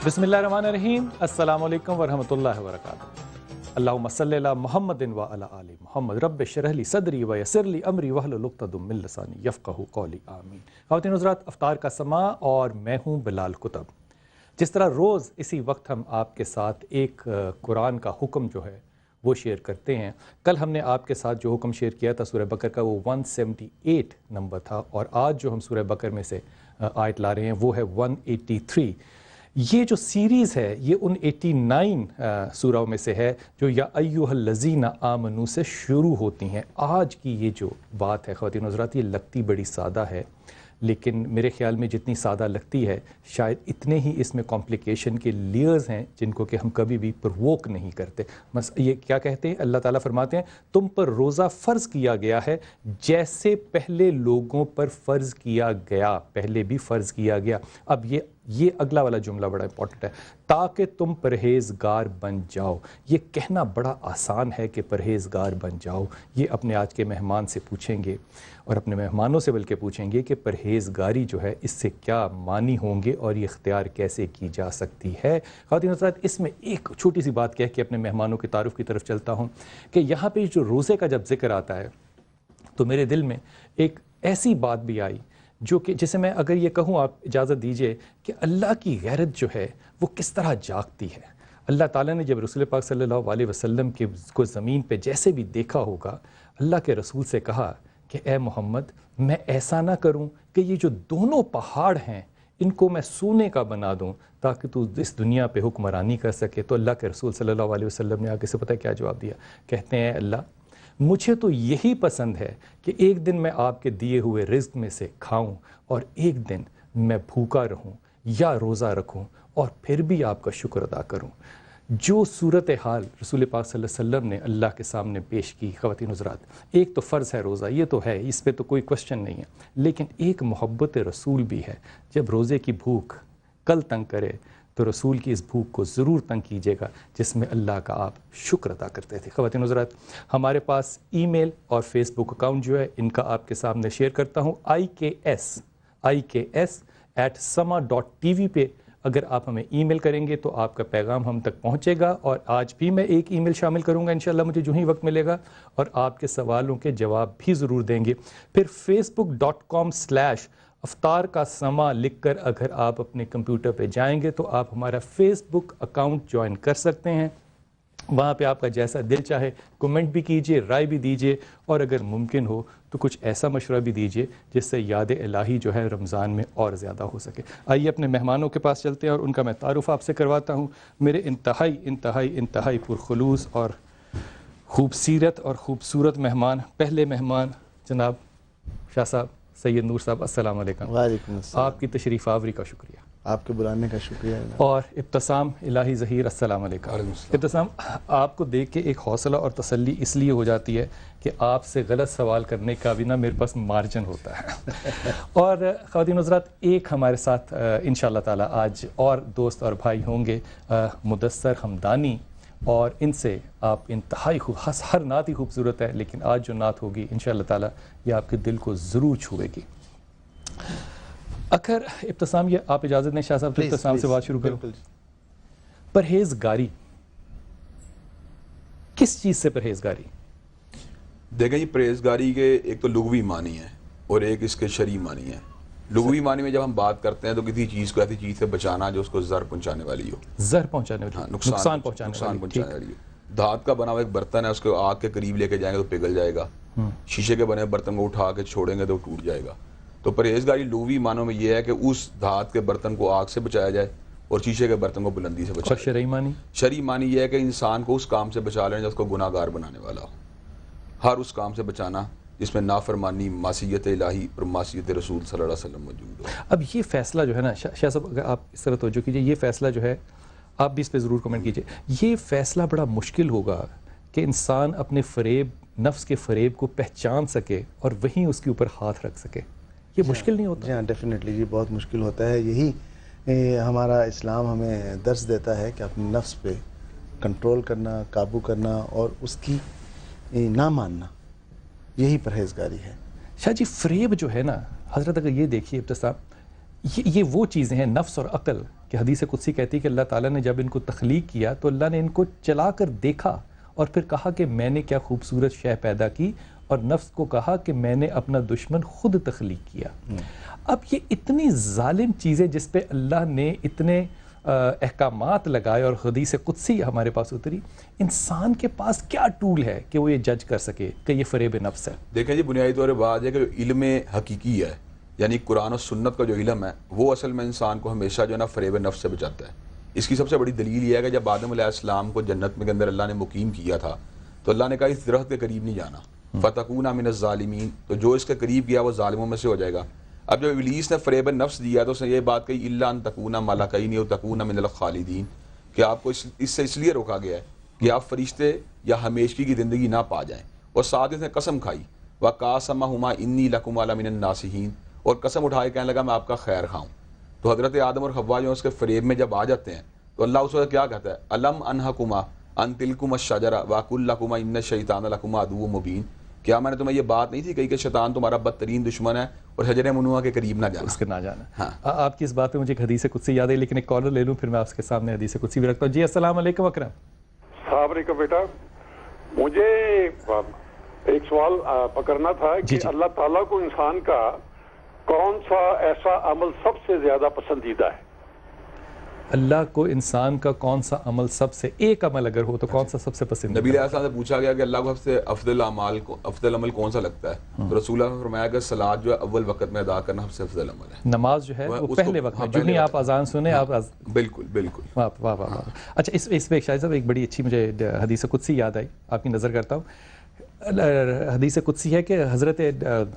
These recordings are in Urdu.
بسم اللہ الرحمن الرحیم، السلام علیکم ورحمۃ اللہ وبرکاتہ۔ اللہم صلی علی محمد و علی آل محمد، رب اشرح لی صدری ویسر لی امری واحلل عقدۃ من لسانی یفقہوا قولی، آمین۔ خواتین حضرات، افطار کا سماع اور میں ہوں بلال کتب۔ جس طرح روز اسی وقت ہم آپ کے ساتھ ایک قرآن کا حکم جو ہے وہ شیئر کرتے ہیں، کل ہم نے آپ کے ساتھ جو حکم شیئر کیا تھا سورہ بقرہ کا وہ 178 نمبر تھا، اور آج جو ہم سورہ بقرہ میں سے آیت لا رہے ہیں وہ ہے 183۔ یہ جو سیریز ہے یہ ان 89 سورہوں میں سے ہے جو یا ایھا الذین آمنوا سے شروع ہوتی ہیں۔ آج کی یہ جو بات ہے خواتین حضرات، یہ لگتی بڑی سادہ ہے، لیکن میرے خیال میں جتنی سادہ لگتی ہے شاید اتنے ہی اس میں کمپلیکیشن کے لیئرز ہیں جن کو کہ ہم کبھی بھی پرووک نہیں کرتے۔ بس یہ کیا کہتے ہیں؟ اللہ تعالیٰ فرماتے ہیں تم پر روزہ فرض کیا گیا ہے جیسے پہلے لوگوں پر فرض کیا گیا، پہلے بھی فرض کیا گیا۔ اب یہ اگلا والا جملہ بڑا امپورٹنٹ ہے، تاکہ تم پرہیزگار بن جاؤ۔ یہ کہنا بڑا آسان ہے کہ پرہیزگار بن جاؤ، یہ اپنے آج کے مہمان سے پوچھیں گے اور اپنے مہمانوں سے بلکہ پوچھیں گے کہ پرہیزگاری جو ہے اس سے کیا معنی ہوں گے اور یہ اختیار کیسے کی جا سکتی ہے۔ خواتین حضرات، اس میں ایک چھوٹی سی بات کہہ کے اپنے مہمانوں کے تعارف کی طرف چلتا ہوں کہ یہاں پہ جو روزے کا جب ذکر آتا ہے تو میرے دل میں ایک ایسی بات بھی آئی جو کہ جسے میں اگر یہ کہوں، آپ اجازت دیجئے کہ اللہ کی غیرت جو ہے وہ کس طرح جاگتی ہے۔ اللہ تعالیٰ نے جب رسول پاک صلی اللہ علیہ وسلم کو زمین پہ جیسے بھی دیکھا ہوگا، اللہ کے رسول سے کہا کہ اے محمد، میں ایسا نہ کروں کہ یہ جو دونوں پہاڑ ہیں ان کو میں سونے کا بنا دوں تاکہ تو اس دنیا پہ حکمرانی کر سکے۔ تو اللہ کے رسول صلی اللہ علیہ وسلم نے آگے سے پتہ کیا جواب دیا؟ کہتے ہیں اللہ، مجھے تو یہی پسند ہے کہ ایک دن میں آپ کے دیے ہوئے رزق میں سے کھاؤں اور ایک دن میں بھوکا رہوں یا روزہ رکھوں اور پھر بھی آپ کا شکر ادا کروں۔ جو صورتحال رسول پاک صلی اللہ علیہ وسلم نے اللہ کے سامنے پیش کی خواتین حضرات، ایک تو فرض ہے روزہ، یہ تو ہے، اس پہ تو کوئی کوشچن نہیں ہے، لیکن ایک محبت رسول بھی ہے۔ جب روزے کی بھوک کل تنگ کرے تو رسول کی اس بھوک کو ضرور تنگ کیجیے گا جس میں اللہ کا آپ شکر ادا کرتے تھے۔ خواتین حضرات، ہمارے پاس ای میل اور فیس بک اکاؤنٹ جو ہے ان کا آپ کے سامنے شیئر کرتا ہوں، IKS@sama.tv پہ اگر آپ ہمیں ای میل کریں گے تو آپ کا پیغام ہم تک پہنچے گا، اور آج بھی میں ایک ای میل شامل کروں گا انشاءاللہ، مجھے جو ہی وقت ملے گا، اور آپ کے سوالوں کے جواب بھی ضرور دیں گے۔ پھر facebook.com/افطار کا سماع لکھ کر اگر آپ اپنے کمپیوٹر پہ جائیں گے تو آپ ہمارا فیس بک اکاؤنٹ جوائن کر سکتے ہیں۔ وہاں پہ آپ کا جیسا دل چاہے کومنٹ بھی کیجئے، رائے بھی دیجئے، اور اگر ممکن ہو تو کچھ ایسا مشورہ بھی دیجئے جس سے یاد الہی جو ہے رمضان میں اور زیادہ ہو سکے۔ آئیے اپنے مہمانوں کے پاس چلتے ہیں اور ان کا میں تعارف آپ سے کرواتا ہوں۔ میرے انتہائی پرخلوص اور خوبصیرت اور خوبصورت مہمان، پہلے مہمان جناب شاہ صاحب سید نور صاحب، السلام علیکم۔ وعلیکم السلام۔ آپ کی تشریف آوری کا شکریہ، آپ کے بلانے کا شکریہ۔ اور ابتسام الہی ظہیر، السلام علیکم۔ ابتسام، آپ کو دیکھ کے ایک حوصلہ اور تسلی اس لیے ہو جاتی ہے کہ آپ سے غلط سوال کرنے کا بھی نہ میرے پاس مارجن ہوتا ہے۔ اور خواتین حضرات، ایک ہمارے ساتھ انشاءاللہ تعالی آج اور دوست اور بھائی ہوں گے، مدثر حمدانی، اور ان سے آپ انتہائی ہر نعت ہی خوبصورت ہے، لیکن آج جو نعت ہوگی انشاءاللہ تعالی یہ آپ کے دل کو ضرور چھوئے گی۔ اگر ابتسام، یہ آپ اجازت دیں شاہ صاحب تو ابتسام سے بات شروع کروں۔ پرہیزگاری، کس چیز سے پرہیزگاری؟ دیکھیں، یہ پرہیزگاری کے ایک تو لغوی معنی ہے اور ایک اس کے شرعی معنی ہے۔ لغوی معنی میں جب ہم بات کرتے ہیں تو کسی چیز کو ایسی چیز سے بچانا جو اس کو زر پہنچانے والی ہو، زر پہنچانے والی، ہاں، نقصان پہنچانے والی ہو۔ دھات کا بنا ہوا ایک برتن ہے، اس کو آگ کے قریب لے کے جائیں گے تو پگھل جائے گا۔ شیشے کے بنے برتن کو اٹھا کے چھوڑیں گے تو ٹوٹ جائے گا۔ تو پرہیزگاری لغوی معنوں میں یہ ہے کہ اس دھات کے برتن کو آگ سے بچایا جائے اور شیشے کے برتن کو بلندی سے بچایا جائے۔ شرعی معنی؟ شرعی معنی یہ ہے کہ انسان کو اس کام سے بچا لینا جو اس کو گناہ گار بنانے والا ہو، ہر اس کام سے بچانا جس میں نافرمانی، معصیت الہی اور معصیت رسول صلی اللہ علیہ وسلم موجود ہو۔ اب یہ فیصلہ جو ہے نا شاہ صاحب، اگر آپ اس طرح توجہ کیجئے، یہ فیصلہ جو ہے، آپ بھی اس پہ ضرور کمنٹ کیجئے، یہ فیصلہ بڑا مشکل ہوگا کہ انسان اپنے فریب، نفس کے فریب کو پہچان سکے اور وہیں اس کے اوپر ہاتھ رکھ سکے۔ یہ مشکل نہیں ہوتا؟ جی ہاں، ڈیفینیٹلی یہ بہت مشکل ہوتا ہے۔ یہی ہمارا اسلام ہمیں درس دیتا ہے کہ اپنے نفس پہ کنٹرول کرنا، قابو کرنا اور اس کی نہ ماننا، یہی پرہیزگاری ہے۔ شاہ جی، فریب جو ہے نا حضرت، اگر یہ دیکھیے ابتسام، یہ وہ چیزیں ہیں، نفس اور عقل کہ حدیث قدسی کہتی ہے کہ اللہ تعالیٰ نے جب ان کو تخلیق کیا تو اللہ نے ان کو چلا کر دیکھا اور پھر کہا کہ میں نے کیا خوبصورت شے پیدا کی، اور نفس کو کہا کہ میں نے اپنا دشمن خود تخلیق کیا۔ اب یہ اتنی ظالم چیزیں جس پہ اللہ نے اتنے احکامات لگائے اور حدیث قدسی ہمارے پاس اتری، انسان کے پاس کیا ٹول ہے کہ وہ یہ جج کر سکے کہ یہ فریب نفس ہے؟ دیکھیں جی، بنیادی طور پر بات ہے کہ جو علم حقیقی ہے، یعنی قرآن و سنت کا جو علم ہے، وہ اصل میں انسان کو ہمیشہ جو ہے نا فریب نفس سے بچاتا ہے۔ اس کی سب سے بڑی دلیل یہ ہے کہ جب آدم علیہ السلام کو جنت میں کے اندر اللہ نے مقیم کیا تھا تو اللہ نے کہا اس درخت کے قریب نہیں جانا، فَتَكُونَ مِنَ الظَّالِمِينَ، تو جو اس کے قریب گیا وہ ظالموں میں سے ہو جائے گا۔ اب جب ابلیس نے فریب نفس دیا تو اس نے یہ بات کہی اِلَّا أَن تَكُونَ مَلَكَيْنِ أَوْ تَكُونَ مِنَ الْخَالِدِينَ، کہ آپ کو اس سے اس لیے روکا گیا ہے کہ آپ فرشتے یا ہمیشگی کی زندگی نہ پا جائیں، اور ساتھ اس نے قسم کھائی وَقَاسَمَهُمَا إِنِّي لَكُمَا لَمِنَ النَّاصِحِينَ، اور قسم اٹھائے کہنے لگا میں آپ کا خیر خواہوں۔ تو حضرت آدم اور حوا جو اس کے فریب میں جب آ جاتے ہیں تو اللہ اس وقت کیا کہتا ہے، أَلَمْ أَنْهَكُمَا أَن تِلْكُمَا الشَّجَرَةَ وَأَقُلْ لَكُمَا إِنَّ الشَّيْطَانَ لَكُمَا عَدُوٌّ مُبِينٌ، کیا میں نے تمہیں یہ بات نہیں تھی کہی کہ شیطان تمہارا بدترین دشمن ہے اور شجرہ ممنوعہ کے قریب نہ جانا، اس کے نہ جانا؟ ہاں۔ آپ کی اس بات پہ مجھے ایک حدیث قدسی یاد ہے، لیکن ایک کالر لے لوں پھر میں آپ کے سامنے حدیث قدسی بھی رکھتا ہوں۔ جی السلام علیکم اکرم۔ السلام علیکم بیٹا، مجھے ایک سوال پکڑنا تھا کہ اللہ تعالیٰ کو انسان کا کون سا ایسا عمل سب سے زیادہ پسندیدہ ہے؟ اللہ کو انسان کا کون سا عمل سب سے، ایک عمل اگر ہو تو کون سا سب سے پسندیدہ؟ نبی علیہ السلام سے پوچھا گیا کہ اللہ کو سب سے افضل عمل کون سا لگتا ہے، تو رسول اللہ نے فرمایا کہ صلاۃ جو ہے اول وقت میں ادا کرنا سب سے افضل عمل ہے۔ نماز جو ہے وہ پہلے وقت میں، جو ہی آپ اذان سنیں آپ بالکل بالکل۔ واہ واہ واہ۔ اچھا اس پہ شاہد صاحب ایک بڑی اچھی مجھے حدیث قدسی یاد آئی، آپ کی نظر کرتا ہوں۔ حدیث قدسی ہے کہ حضرت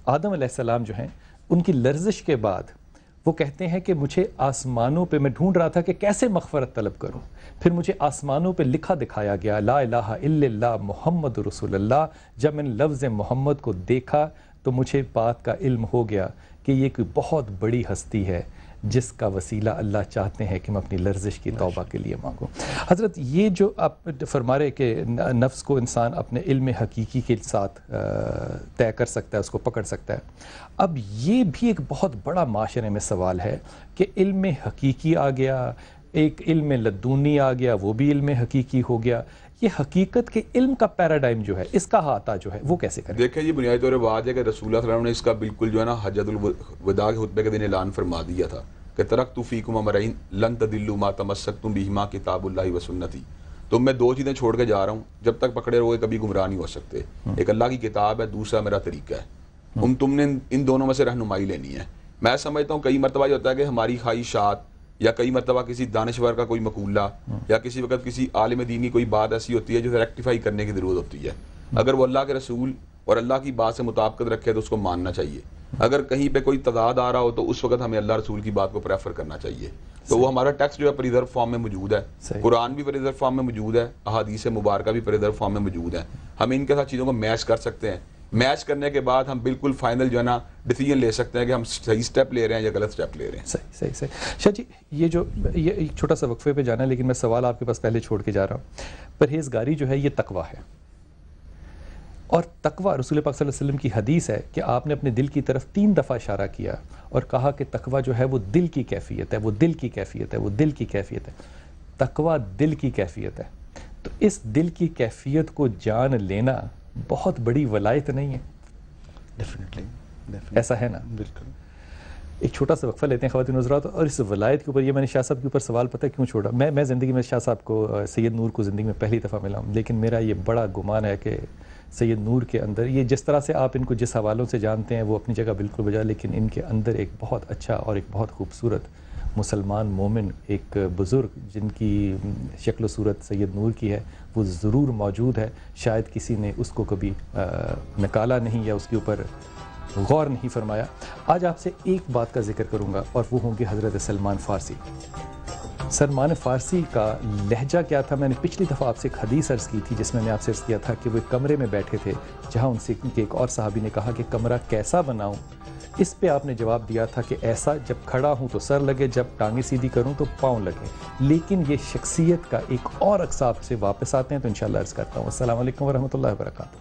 آدم علیہ السلام جو ہیں ان کی لرزش کے بعد وہ کہتے ہیں کہ مجھے آسمانوں پہ، میں ڈھونڈ رہا تھا کہ کیسے مغفرت طلب کروں، پھر مجھے آسمانوں پہ لکھا دکھایا گیا لا الہ الا اللہ محمد رسول اللہ۔ جب میں نے لفظ محمد کو دیکھا تو مجھے بات کا علم ہو گیا کہ یہ کوئی بہت بڑی ہستی ہے جس کا وسیلہ اللہ چاہتے ہیں کہ میں اپنی لرزش کی توبہ کے لیے مانگوں۔ حضرت یہ جو آپ فرما رہے کہ نفس کو انسان اپنے علم حقیقی کے ساتھ طے کر سکتا ہے، اس کو پکڑ سکتا ہے، اب یہ بھی ایک بہت بڑا معاشرے میں سوال ہے کہ علم حقیقی آ گیا، ایک علم لدونی آ گیا، وہ بھی علم حقیقی ہو گیا، یہ حقیقت کے علم کا پیراڈائم جو ہے، اس کا احاطہ جو ہے وہ کیسے کریں؟ دیکھیں جی، بنیادی طور پر بات ہے کہ رسول اللہ صلی اللہ علیہ وسلم نے اس کا بالکل جو ہے نا حجۃ الوداع کے خطبے کے دن اعلان فرما دیا تھا کہ ترکت فیکم امرین لن تضلوا ما تمسکتم بہما کتاب اللہ و سنتی، تم میں دو چیزیں چھوڑ کے جا رہا ہوں، جب تک پکڑے رہو گے کبھی گمراہ نہیں ہو سکتے، ایک اللہ کی کتاب ہے، دوسرا میرا طریقہ ہے، تم نے ان دونوں میں سے رہنمائی لینی ہے۔ میں سمجھتا ہوں کئی مرتبہ یہ ہوتا ہے کہ ہماری خواہشات یا کئی مرتبہ کسی دانشور کا کوئی مقولہ یا کسی وقت کسی عالم دین کی کوئی بات ایسی ہوتی ہے جو ریکٹیفائی کرنے کی ضرورت ہوتی ہے، اگر وہ اللہ کے رسول اور اللہ کی بات سے مطابقت رکھے تو اس کو ماننا چاہیے، اگر کہیں پہ کوئی تضاد آ رہا ہو تو اس وقت ہمیں اللہ رسول کی بات کو پریفر کرنا چاہیے۔ تو وہ ہمارا ٹیکسٹ جو ہے پریزرو فارم میں موجود ہے، قرآن بھی پریزرو فارم میں موجود ہے، احادیث مبارکہ بھی پریزرو فارم میں موجود ہے، ہم ان کے ساتھ چیزوں کو میچ کر سکتے ہیں، میچ کرنے کے بعد ہم بالکل فائنل جو ہے نا ڈیسیجن لے سکتے ہیں کہ ہم صحیح سٹیپ لے رہے ہیں یا غلط سٹیپ لے رہے ہیں۔ صحیح شاہ جی، یہ ایک چھوٹا سا وقفے پہ جانا ہے، لیکن میں سوال آپ کے پاس پہلے چھوڑ کے جا رہا ہوں۔ پرہیزگاری جو ہے یہ تقویٰ ہے، اور تقویٰ رسول پاک صلی اللہ علیہ وسلم کی حدیث ہے کہ آپ نے اپنے دل کی طرف 3 دفعہ اشارہ کیا اور کہا کہ تقویٰ جو ہے وہ دل کی کیفیت ہے، وہ دل کی کیفیت ہے، وہ دل کی کیفیت ہے۔ تقویٰ دل کی کیفیت ہے، تو اس دل کی کیفیت کو جان لینا بہت بڑی ولایت نہیں ہے؟ ڈیفینیٹلی ایسا ہے نا؟ بالکل۔ ایک چھوٹا سا وقفہ لیتے ہیں خواتین حضرات، اور اس ولایت کے اوپر یہ میں نے شاہ صاحب کے اوپر سوال پتہ کیوں چھوڑا، میں زندگی میں شاہ صاحب کو، سید نور کو زندگی میں پہلی دفعہ ملا ہوں، لیکن میرا یہ بڑا گمان ہے کہ سید نور کے اندر یہ جس طرح سے آپ ان کو جس حوالوں سے جانتے ہیں وہ اپنی جگہ بالکل بجا، لیکن ان کے اندر ایک بہت اچھا اور ایک بہت خوبصورت مسلمان مومن، ایک بزرگ جن کی شکل و صورت سید نور کی ہے، وہ ضرور موجود ہے، شاید کسی نے اس کو کبھی نکالا نہیں یا اس کے اوپر غور نہیں فرمایا۔ آج آپ سے ایک بات کا ذکر کروں گا اور وہ ہوں گے حضرت سلمان فارسی۔ سلمان فارسی کا لہجہ کیا تھا؟ میں نے پچھلی دفعہ آپ سے ایک حدیث عرض کی تھی جس میں نے آپ سے عرض کیا تھا کہ وہ ایک کمرے میں بیٹھے تھے جہاں ان سے ایک اور صحابی نے کہا کہ کمرہ کیسا بناؤں؟ اس پہ آپ نے جواب دیا تھا کہ ایسا جب کھڑا ہوں تو سر لگے، جب ٹانگیں سیدھی کروں تو پاؤں لگے۔ لیکن یہ شخصیت کا ایک اور اقسام سے واپس آتے ہیں تو انشاءاللہ عرض کرتا ہوں۔ السلام علیکم ورحمۃ اللہ وبرکاتہ۔